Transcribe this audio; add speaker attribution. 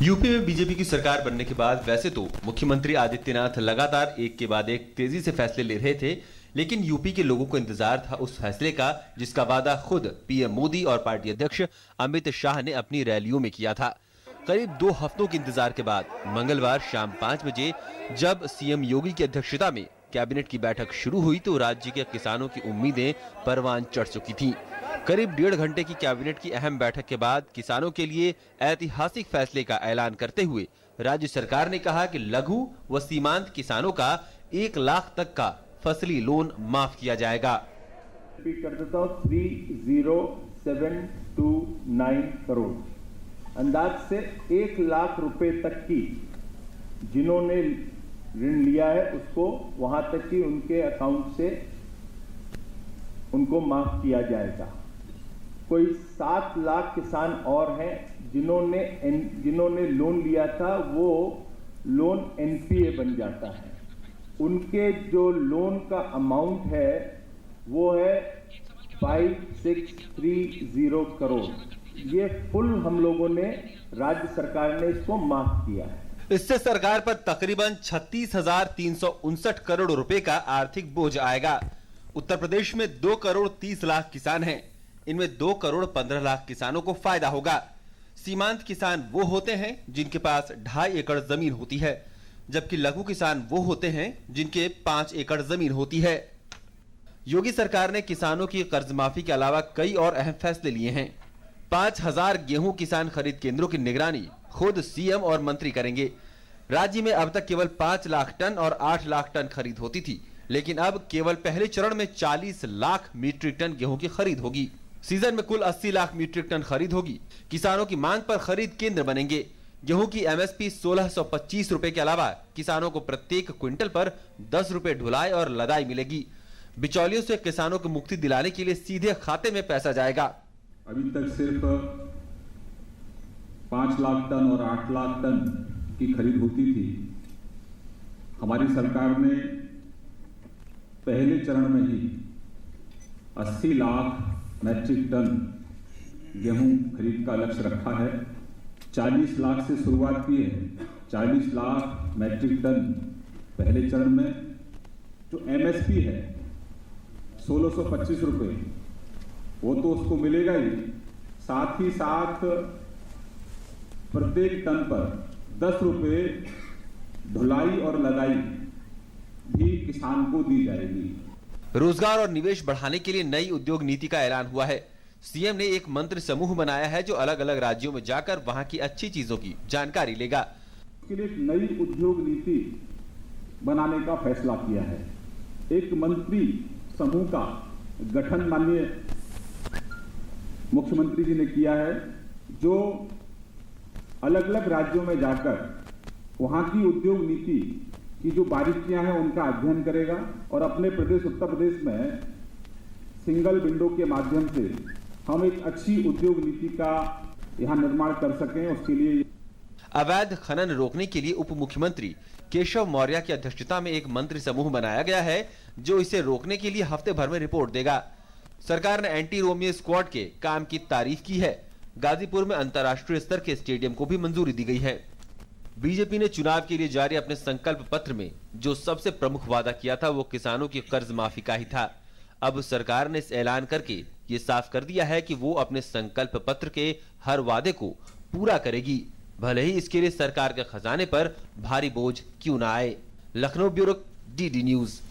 Speaker 1: UP में BJP की सरकार बनने के बाद वैसे तो मुख्यमंत्री आदित्यनाथ लगातार एक के बाद एक तेजी से फैसले ले रहे थे, लेकिन यूपी के लोगों को इंतजार था उस फैसले का जिसका वादा खुद पीएम मोदी और पार्टी अध्यक्ष अमित शाह ने अपनी रैलियों में किया था। करीब 2 हफ्तों के इंतजार के बाद मंगलवार शाम 5 बजे जब सीएम योगी की अध्यक्षता में कैबिनेट की बैठक शुरू हुई तो राज्य के किसानों की उम्मीदें परवान चढ़ चुकी थीं। करीब 1.5 घंटे की कैबिनेट की अहम बैठक के बाद किसानों के लिए ऐतिहासिक फैसले का ऐलान करते हुए राज्य सरकार ने कहा कि लघु व सीमांत किसानों का 1 लाख तक का फसली लोन माफ किया जाएगा।
Speaker 2: 30,729 करोड़ अंदाज से 1 लाख रुपए तक की जिन्होंने ऋण लिया है उसको वहां तक कि उनके अकाउंट से उनको माफ किया जाएगा। कोई 7 लाख किसान और हैं जिन्होंने लोन लिया था, वो लोन एनपीए बन जाता है। उनके जो लोन का अमाउंट है वो है 5630 करोड़। ये फुल हम लोगों ने राज्य सरकार ने इसको माफ किया है।
Speaker 1: इससे सरकार पर तकरीबन 36,359 करोड़ रुपए का आर्थिक बोझ आएगा। उत्तर प्रदेश में 2 करोड़ 30 लाख किसान हैं। इनमें 2 करोड़ 15 लाख किसानों को फायदा होगा। सीमांत किसान वो होते हैं जिनके पास 2.5 एकड़ जमीन होती है, जबकि लघु किसान वो होते हैं जिनके 5 एकड़ जमीन होती है। योगी सरकार ने किसानों की कर्ज माफी के अलावा कई और अहम फैसले लिए हैं। 5000 गेहूं किसान खरीद केंद्रों की निगरानी खुद सीएम और मंत्री करेंगे। राज्य में अब तक केवल 5 लाख टन और 8 लाख टन खरीद होती थी, लेकिन अब केवल पहले चरण में 40 लाख मीट्रिक टन गेहूं की खरीद होगी। सीजन में कुल 80 लाख मीट्रिक टन खरीद होगी। किसानों की मांग पर खरीद केंद्र बनेंगे। गेहूं की एमएसपी 1625 रुपए के अलावा किसानों को प्रत्येक क्विंटल पर 10 रुपए ढुलाई और लदाई मिलेगी। बिचौलियों से किसानों को मुक्ति दिलाने के लिए सीधे खाते में पैसा जाएगा।
Speaker 3: अभी तक सिर्फ 5 लाख टन और 8 लाख टन की खरीद होती थी। हमारी सरकार ने पहले चरण में ही 80 लाख मैट्रिक टन गेहूं खरीद का लक्ष्य रखा है। 40 लाख से शुरुआत की है। 40 लाख मैट्रिक टन पहले चरण में। जो एमएसपी है 1625 रुपए, वो तो उसको मिलेगा ही, साथ ही साथ प्रत्येक टन पर 10 रुपए ढुलाई और लदाई भी किसान को दी जाएगी।
Speaker 1: रोजगार और निवेश बढ़ाने के लिए नई उद्योग नीति का ऐलान हुआ है। सीएम ने एक मंत्री समूह बनाया है जो अलग अलग राज्यों में जाकर वहां की अच्छी चीजों की जानकारी लेगा।
Speaker 3: इसके लिए एक नई उद्योग नीति बनाने का फैसला किया है। एक मंत्री समूह का गठन माननीय मुख्यमंत्री जी ने किया है, जो अलग अलग राज्यों में जाकर वहां की उद्योग नीति की जो बारीकियां हैं उनका अध्ययन करेगा और अपने प्रदेश उत्तर प्रदेश में सिंगल विंडो के माध्यम से हम एक अच्छी उद्योग नीति का यहां निर्माण कर सकें। उसके लिए
Speaker 1: अवैध खनन रोकने के लिए उप मुख्यमंत्री केशव मौर्य की अध्यक्षता में एक मंत्री समूह बनाया गया है जो इसे रोकने के लिए हफ्ते भर में रिपोर्ट देगा। सरकार ने एंटी रोमियो स्क्वाड के काम की तारीफ की है। गाजीपुर में अंतर्राष्ट्रीय स्तर के स्टेडियम को भी मंजूरी दी गई है। बीजेपी ने चुनाव के लिए जारी अपने संकल्प पत्र में जो सबसे प्रमुख वादा किया था वो किसानों की कर्ज माफी का ही था। अब सरकार ने इस ऐलान करके ये साफ कर दिया है कि वो अपने संकल्प पत्र के हर वादे को पूरा करेगी, भले ही इसके लिए सरकार के खजाने पर भारी बोझ क्यों न आए। Lucknow bureau, DD news.